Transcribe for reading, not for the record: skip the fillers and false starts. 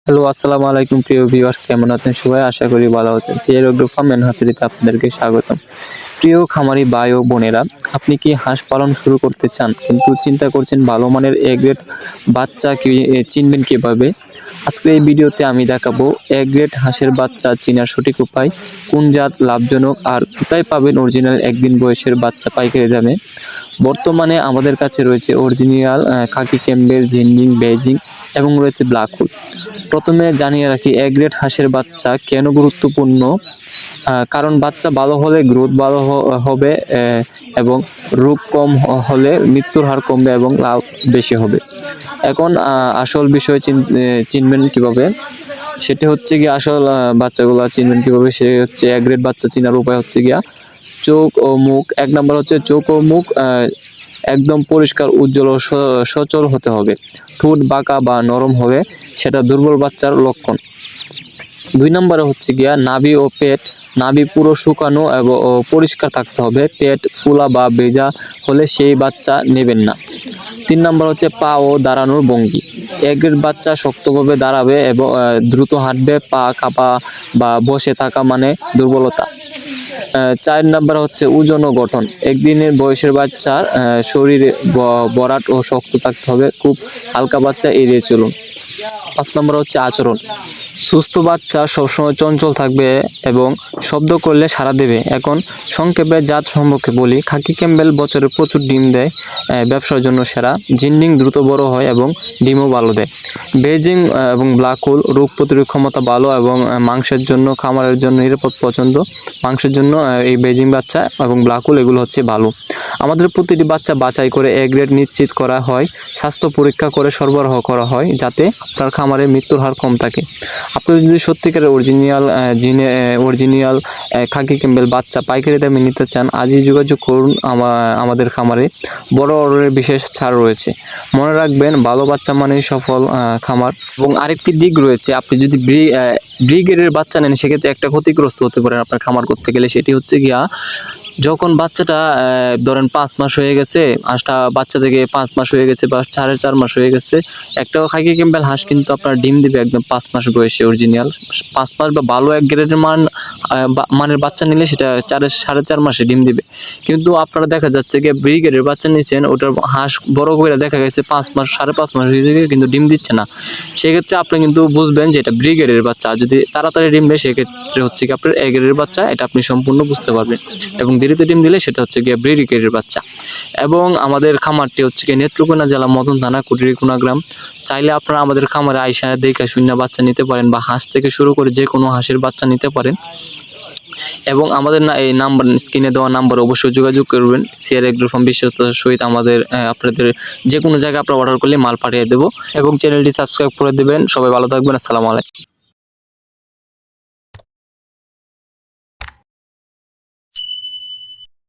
Hello, আসসালামু আলাইকুম প্রিয় ভিউয়ার্স, কেমন আছেন সবাই? আশা করি ভালো আছেন। সিআর এগ্রো ফার্ম এন্ড হ্যাচারিতে আপনাদেরকে স্বাগতম। প্রিয় খামারি ভাই ও বোনেরা, আপনি কি হাঁস পালন শুরু করতে চান কিন্তু চিন্তা করছেন ভালো মানের এ গ্রেড বাচ্চা চিনবেন কিভাবে? আজকে এই ভিডিওতে আমি দেখাবো এ গ্রেড হাঁসের বাচ্চা চেনার সঠিক উপায়, কোন জাত লাভজনক আর কোথায় পাবেন অরিজিনাল একদিন বয়সের বাচ্চা পাইকারি দামে। বর্তমানে আমাদের কাছে রয়েছে অরিজিনাল খাকি ক্যাম্বেল, জিন্ডিং, বেজিং এবং রয়েছে ব্ল্যাক হোল। প্রথমে জানিয়ে রাখি, এ গ্রেড হাঁসের বাচ্চা কেন গুরুত্বপূর্ণ। কারণ বাচ্চা ভালো হলে গ্রোথ ভালো হবে এবং রোগ কম হলে মৃত্যুর হার কমবে এবং লাভ বেশি হবে। এখন আসল বিষয় চিনবেন কিভাবে, সেটা হচ্ছে গিয়ে আসল বাচ্চাগুলো চিনবেন কিভাবে, সে হচ্ছে এ গ্রেড বাচ্চা চেনার উপায় হচ্ছে গিয়া চোখ ও মুখ। এক নম্বর হচ্ছে চোখ ও মুখ একদম পরিষ্কার, উজ্জ্বল ও সচল হতে হবে। ঠোঁট বাঁকা বা নরম হবে, সেটা দুর্বল বাচ্চার লক্ষণ। 2 নম্বরে হচ্ছে গিয়া নাভি ও পেট। নাভি পুরো শুকানো এবং পরিষ্কার থাকতে হবে। পেট ফুলা বা ভেজা হলে সেই বাচ্চা নেবেন না। 3 নম্বর হচ্ছে পা ও দাঁড়ানোর ভঙ্গি। এ গ্রেড বাচ্চা শক্তভাবে দাঁড়াবে এবং দ্রুত হাঁটবে। পা কাঁপা বা বসে থাকা মানে দুর্বলতা। 4 নম্বর হচ্ছে ওজন ও গঠন। একদিনের বয়সের বাচ্চার শরীরে ভরাট ও শক্ত থাকতে হবে। খুব হালকা বাচ্চা এড়িয়ে চলুন। 5 নম্বর হচ্ছে আচরণ। সুস্থ বাচ্চা সবসময় চঞ্চল থাকবে এবং শব্দ করলে সাড়া দেবে। এখন সংক্ষেপে জাত সম্পর্কে বলি। খাকি ক্যাম্বেল বছরে প্রচুর ডিম দেয়, ব্যবসার জন্য সেরা। জিন্ডিং দ্রুত বড় হয় এবং ডিমও ভালো দেয়। বেজিং এবং ব্ল্যাক হোল রোগ প্রতিরোধ ক্ষমতা ভালো এবং মাংসের জন্য, খামারের জন্য নিরাপদ পছন্দ। মাংসের জন্য এই বেজিং বাচ্চা এবং ব্ল্যাক হোল এগুলো হচ্ছে ভালো। আমাদের প্রতিটি বাচ্চা বাছাই করে এ গ্রেড নিশ্চিত করা হয়, স্বাস্থ্য পরীক্ষা করে সরবরাহ করা হয় যাতে আপনার খামারে মৃত্যুর হার কম থাকে। আপনি যদি সত্যিকারের অরিজিনাল খাকি ক্যাম্বেল বাচ্চা পাইকারি দামে নিতে চান, আজই যোগাযোগ করুন আমাদের খামারে। বড় অর্ডারের বিশেষ ছাড় রয়েছে। মনে রাখবেন, ভালো বাচ্চা মানেই সফল খামার। এবং আরেকটি দিক রয়েছে, আপনি যদি ব্রিগেডের বাচ্চা নেন সেক্ষেত্রে একটা ক্ষতিগ্রস্ত হতে পারেন আপনার খামার করতে গেলে। সেটি হচ্ছে গিয়া, যখন বাচ্চাটা ধরেন 5 মাস হয়ে গেছে, হাঁসটা বাচ্চা থেকে 5 মাস হয়ে গেছে বা 4.5 মাস হয়ে গেছে, একটাও খাকি ক্যাম্বেল হাঁস কিন্তু আপনার ডিম দিবে একদম 5 মাস বয়সে অরিজিনাল। 5 মাস বা ভালো এক গ্রেডের মানের বাচ্চা নিলে সেটা 4.5 মাসে ডিম দিবে। কিন্তু আপনারা দেখা যাচ্ছে যে ব্রিগেডের বাচ্চা নিয়েছেন, ওটার হাঁস বড় করে দেখা গেছে 5 মাস 5.5 মাস হয়ে গেছে কিন্তু ডিম দিচ্ছে না। সেক্ষেত্রে আপনি কিন্তু বুঝবেন যে এটা ব্রিগেডের বাচ্চা। যদি তাড়াতাড়ি ডিম দেয় সেক্ষেত্রে হচ্ছে কি আপনার এ গ্রেডের বাচ্চা, এটা আপনি সম্পূর্ণ বুঝতে পারবেন। এবং দেরিতে ডিম দিলে সেটা হচ্ছে গিয়ে ব্রিগেডের বাচ্চা। এবং আমাদের খামারটি হচ্ছে গিয়ে নেত্রকোনা জেলা, মদন থানা, কুটিরিকোনা গ্রাম। চাইলে আপনারা আমাদের খামারে আইসা দেখে শূন্য বাচ্চা নিতে পারেন বা হাঁস থেকে শুরু করে যে কোনো হাঁসের বাচ্চা নিতে পারেন। এবং আমাদের এই নাম্বার, স্ক্রিনে দেওয়া নাম্বার অবশ্যই যোগাযোগ করবেন। সিআর এগ্রো ফার্ম বিশ্বস্ততার সহিত আমাদের আপনাদের যে কোনো জায়গায় আপনারা অর্ডার করলে মাল পাঠিয়ে দেবো। এবং চ্যানেলটি সাবস্ক্রাইব করে দেবেন। সবাই ভালো থাকবেন। আসসালামু আলাইকুম।